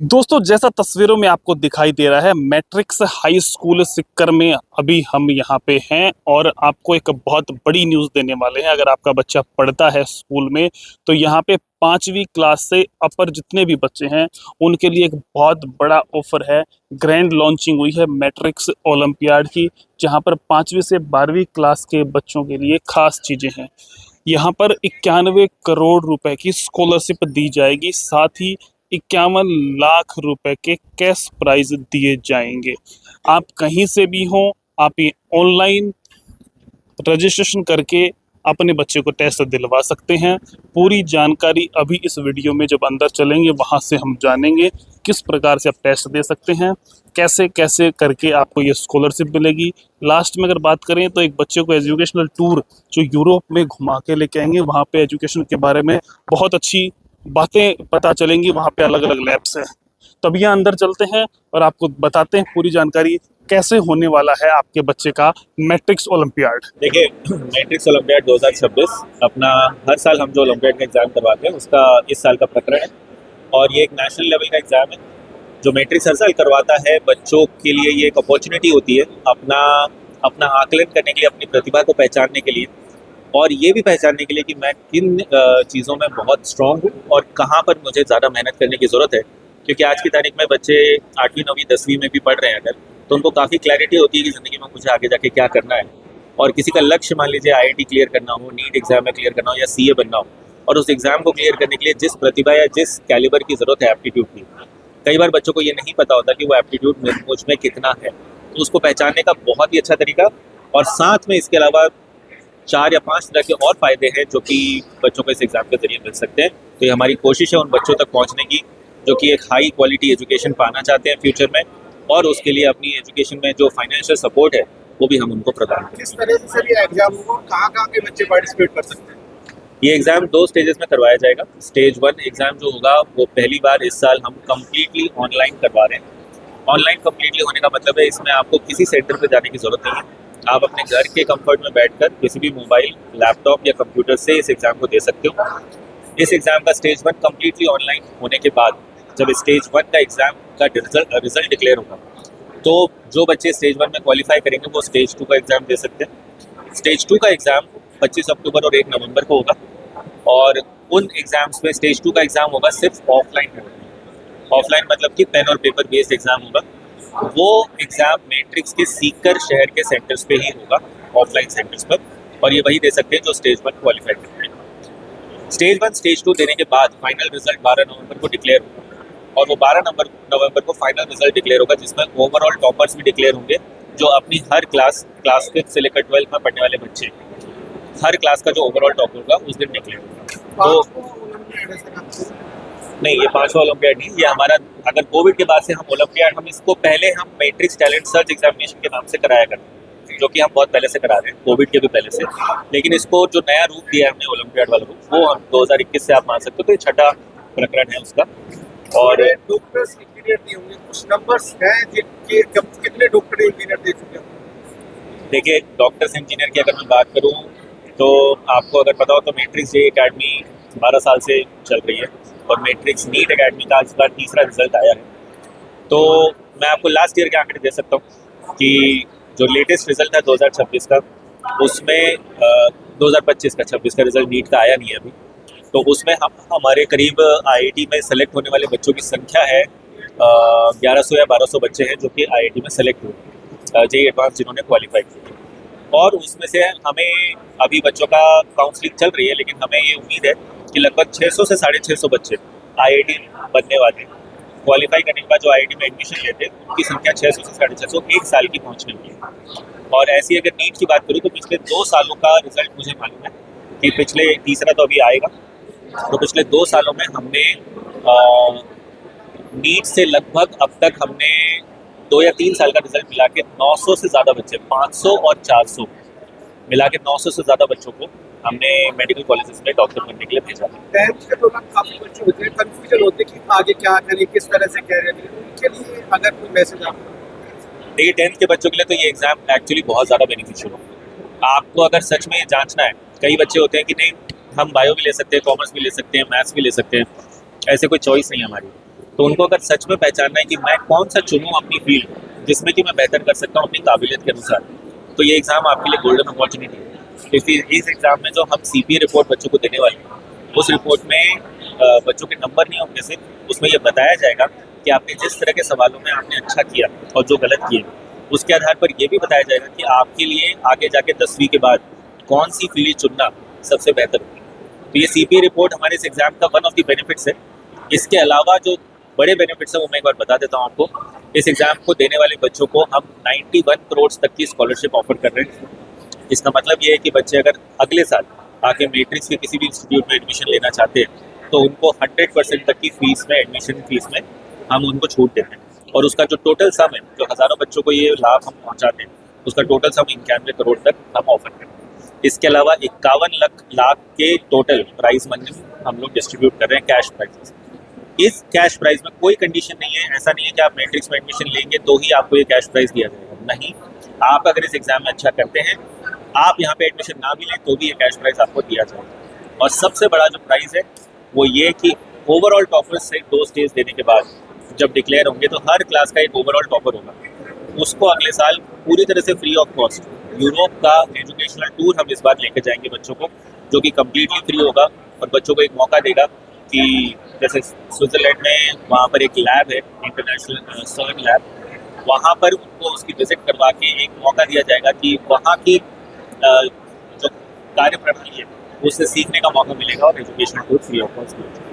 दोस्तों, जैसा तस्वीरों में आपको दिखाई दे रहा है, मैट्रिक्स हाई स्कूल सिक्कर में अभी हम यहाँ पे हैं और आपको एक बहुत बड़ी न्यूज़ देने वाले हैं। अगर आपका बच्चा पढ़ता है स्कूल में तो यहाँ पे 5वीं क्लास से अपर जितने भी बच्चे हैं उनके लिए एक बहुत बड़ा ऑफर है। ग्रैंड लॉन्चिंग हुई है मैट्रिक्स ओलंपियाड की, जहाँ पर 5वीं से 12वीं क्लास के बच्चों के लिए खास चीज़ें हैं। यहाँ पर 91 करोड़ रुपए की स्कॉलरशिप दी जाएगी, साथ ही 51 लाख रुपए के कैश प्राइज दिए जाएंगे। आप कहीं से भी हों, आप ये ऑनलाइन रजिस्ट्रेशन करके अपने बच्चे को टेस्ट दिलवा सकते हैं। पूरी जानकारी अभी इस वीडियो में जब अंदर चलेंगे वहाँ से हम जानेंगे किस प्रकार से आप टेस्ट दे सकते हैं, कैसे कैसे करके आपको ये स्कॉलरशिप मिलेगी। लास्ट में अगर बात करें तो एक बच्चे को एजुकेशनल टूर जो यूरोप में घुमा के लेके आएंगे, वहाँ पे एजुकेशन के बारे में बहुत अच्छी बातें पता चलेंगी। वहाँ पे अलग अलग लैब्स हैं। तब यहाँ अंदर चलते हैं और आपको बताते हैं पूरी जानकारी कैसे होने वाला है आपके बच्चे का मैट्रिक्स ओलंपियाड। देखिए, मैट्रिक्स ओलंपियाड 2026 अपना हर साल हम जो ओलंपियाड का एग्ज़ाम करवाते हैं उसका इस साल का प्रकरण है। और ये एक नेशनल लेवल का एग्ज़ाम है जो मैट्रिक्स हर साल करवाता है। बच्चों के लिए ये एक अपॉर्चुनिटी होती है अपना अपना आकलन करने के लिए, अपनी प्रतिभा को पहचानने के लिए और ये भी पहचानने के लिए कि मैं किन चीज़ों में बहुत स्ट्रॉन्ग हूँ और कहाँ पर मुझे ज़्यादा मेहनत करने की ज़रूरत है। क्योंकि आज की तारीख में बच्चे 8वीं 9वीं 10वीं में भी पढ़ रहे हैं अगर, तो उनको काफ़ी क्लैरिटी होती है कि ज़िंदगी में मुझे आगे जाके क्या करना है। और किसी का लक्ष्य मान लीजिए IIT क्लियर करना हो, नीट एग्ज़ाम में क्लियर करना हो या CA बनना हो, और उस एग्ज़ाम को क्लियर करने के लिए जिस प्रतिभा या जिस कैलिबर की ज़रूरत है एप्टीट्यूड की, कई बार बच्चों को ये नहीं पता होता कि वो एप्टीट्यूड मुझ में कितना है। तो उसको पहचानने का बहुत ही अच्छा तरीका, और साथ में इसके अलावा 4 या 5 तरह के और फ़ायदे हैं जो कि बच्चों को इस एग्ज़ाम के ज़रिए मिल सकते हैं। तो ये हमारी कोशिश है उन बच्चों तक पहुँचने की जो कि एक हाई क्वालिटी एजुकेशन पाना चाहते हैं फ्यूचर में, और उसके लिए अपनी एजुकेशन में जो फाइनेंशियल सपोर्ट है वो भी हम उनको प्रदान करें। किस तरह से सर ये एग्जाम होगा और कहाँ के बच्चे पार्टिसिपेट कर सकते हैं? ये एग्ज़ाम 2 स्टेजेस में करवाया जाएगा। स्टेज 1 एग्ज़ाम जो होगा वो पहली बार इस साल हम कम्प्लीटली ऑनलाइन करवा रहे हैं। ऑनलाइन कम्प्लीटली होने का मतलब है इसमें आपको किसी सेंटर पर जाने की ज़रूरत नहीं है। आप अपने घर के कंफर्ट में बैठकर किसी भी मोबाइल, लैपटॉप या कंप्यूटर से इस एग्ज़ाम को दे सकते हो। इस एग्ज़ाम का स्टेज 1 कम्प्लीटली ऑनलाइन होने के बाद जब स्टेज 1 का एग्ज़ाम का रिजल्ट डिक्लेयर होगा तो जो बच्चे स्टेज 1 में क्वालिफाई करेंगे वो स्टेज 2 का एग्ज़ाम दे सकते हैं। स्टेज 2 का एग्ज़ाम 25 अक्टूबर और 1 नवंबर को होगा, और उन एग्ज़ाम्स में स्टेज 2 का एग्ज़ाम होगा सिर्फ ऑफलाइन में। ऑफलाइन मतलब कि पेन और पेपर बेस्ड एग्ज़ाम होगा। वो एग्ज़ाम मैट्रिक्स के सीकर शहर के सेंटर्स पे ही होगा, ऑफलाइन सेंटर्स पर, और ये वही दे सकते हैं जो स्टेज 1 क्वालिफाई करते हैं। स्टेज 1 स्टेज 2 देने के बाद फाइनल रिजल्ट 12 नवंबर को डिक्लेयर होगा, और वो 12 नवंबर को फाइनल रिजल्ट डिक्लेयर होगा जिसमें ओवरऑल टॉपर्स भी डिक्लेयर होंगे जो अपनी हर क्लास 5th से लेकर 12th में पढ़ने वाले बच्चे, हर क्लास का जो ओवरऑल टॉपर होगा उस दिन डिक्लेयर होगा। तो नहीं, ये 5वां ओलंपियाड नहीं, ये हमारा, अगर कोविड के बाद से हम ओलंपियाड, हम इसको पहले हम मैट्रिक्स टैलेंट सर्च एग्जामिनेशन के नाम से कराया करते हैं, जो कि हम बहुत पहले से करा रहे हैं, कोविड के भी पहले से। लेकिन इसको जो नया रूप दिया है हमने ओलंपियाड वाला रूप, वो हम 2021 से आप मान सकते हो, तो ये 6ठा प्रकरण है उसका। और डॉक्टर्स इंजीनियर नहीं होंगे, कुछ नंबर्स हैं जिनके कितने डॉक्टर इंजीनियर दे चुके हैं? देखिए, डॉक्टर्स इंजीनियर की अगर मैं बात करूँ तो आपको अगर पता हो तो मैट्रिक्स जे अकेडमी 12 साल से चल रही है, और मैट्रिक्स नीट अकेडमी का इस बार 3रा रिजल्ट आया है। तो मैं आपको लास्ट ईयर के आंकड़े दे सकता हूँ कि जो लेटेस्ट रिजल्ट है 2026 का, उसमें 2025 का 26 का रिजल्ट नीट का आया नहीं है अभी, तो उसमें हमारे करीब IIT में सेलेक्ट होने वाले बच्चों की संख्या है 1100 या 1200 बच्चे हैं जो कि IIT में सेलेक्ट हुए, JEE एडवांस जिन्होंने क्वालिफाई किया। और उसमें से हमें अभी बच्चों का काउंसलिंग चल रही है, लेकिन हमें ये उम्मीद है कि लगभग 600 से 650 बच्चे IIT बनने वाले हैं। क्वालिफाई करने के बाद जो IIT में एडमिशन लेते हैं उनकी संख्या 600 से 650 एक साल की पहुँचने की है। और ऐसी अगर नीट की बात करूँ तो पिछले 2 सालों का रिजल्ट मुझे मालूम है कि पिछले, तीसरा तो अभी आएगा, तो पिछले 2 सालों में हमने नीट से लगभग अब तक हमने 2 या 3 साल का रिजल्ट मिला के 900 से ज़्यादा बच्चे, 500 और 400 मिला के 900 से ज़्यादा बच्चों को हमने मेडिकल कॉलेजेस में डॉक्टर बनने के लिए भेजा है। 10th के दौरान काफी बच्चे होते हैं, कंफ्यूजन होते हैं कि आगे क्या करें, किस तरह से करें, उनके लिए अगर कोई मैसेज आपको? देखिए, 10th के बच्चों के लिए तो ये एग्ज़ाम एक्चुअली बहुत ज़्यादा बेनिफिशियल होगा। आपको अगर सच में जांचना है, कई बच्चे होते हैं कि नहीं हम बायो भी ले सकते हैं, कॉमर्स भी ले सकते हैं, मैथ्स भी ले सकते हैं, ऐसे कोई चॉइस नहीं है हमारी। तो उनको अगर सच में पहचानना है कि मैं कौन सा चुनूँ अपनी फील्ड जिसमें कि मैं बेहतर कर सकता हूँ अपनी काबिलियत के अनुसार, तो ये एग्ज़ाम आपके लिए गोल्डन अपॉर्चुनिटी है। इस एग्ज़ाम में जो हम CPA रिपोर्ट बच्चों को देने वाले हैं, उस रिपोर्ट में बच्चों के नंबर नहीं होंगे सिर्फ, उसमें ये बताया जाएगा कि आपने जिस तरह के सवालों में आपने अच्छा किया और जो गलत किए, उसके आधार पर ये भी बताया जाएगा कि आपके लिए आगे जाके 10वीं के बाद कौन सी फील्ड चुनना सबसे बेहतर होगी। तो ये CPA रिपोर्ट हमारे इस एग्ज़ाम का वन ऑफ द बेनिफिट्स है। इसके अलावा जो बड़े बेनिफिट्स हैं वो मैं एक बार बता देता हूँ आपको। इस एग्ज़ाम को देने वाले बच्चों को हम 91 करोड़ तक की स्कॉलरशिप ऑफर कर रहे हैं। इसका मतलब ये है कि बच्चे अगर अगले साल आके मैट्रिक्स के किसी भी इंस्टीट्यूट में एडमिशन लेना चाहते हैं तो उनको 100% तक की फीस में, एडमिशन फीस में हम उनको छूट देते हैं। और उसका जो टोटल सम है, जो हज़ारों बच्चों को ये लाभ हम पहुँचाते हैं, उसका टोटल सम 91 करोड़ तक हम ऑफर करते हैं। इसके अलावा 51 लाख के टोटल प्राइज मनी हम लोग डिस्ट्रीब्यूट कर रहे हैं, कैश प्राइजेस। इस कैश प्राइज में कोई कंडीशन नहीं है, ऐसा नहीं है कि आप मैट्रिक्स में एडमिशन लेंगे तो ही आपको ये कैश प्राइज दिया जाएगा, नहीं। आप अगर इस एग्ज़ाम में अच्छा करते हैं, आप यहाँ पे एडमिशन ना भी लें तो भी ये कैश प्राइज आपको दिया जाएगा। और सबसे बड़ा जो प्राइज़ है वो ये कि ओवरऑल टॉपर्स से 2 स्टेज देने के बाद जब डिक्लेयर होंगे तो हर क्लास का एक ओवरऑल टॉपर होगा, उसको अगले साल पूरी तरह से फ्री ऑफ कॉस्ट यूरोप का एजुकेशनल टूर हम इस बार लेके जाएंगे बच्चों को, जो कि कम्प्लीटली फ्री होगा और बच्चों को एक मौका देगा कि जैसे स्विट्ज़रलैंड में वहाँ पर एक लैब है, इंटरनेशनल सर्न लैब, वहाँ पर उनको उसकी विजिट करवा के एक मौका दिया जाएगा कि वहाँ की जो कार्य प्रणाली है उससे सीखने का मौका मिलेगा और educational tour free of cost मिलेगा।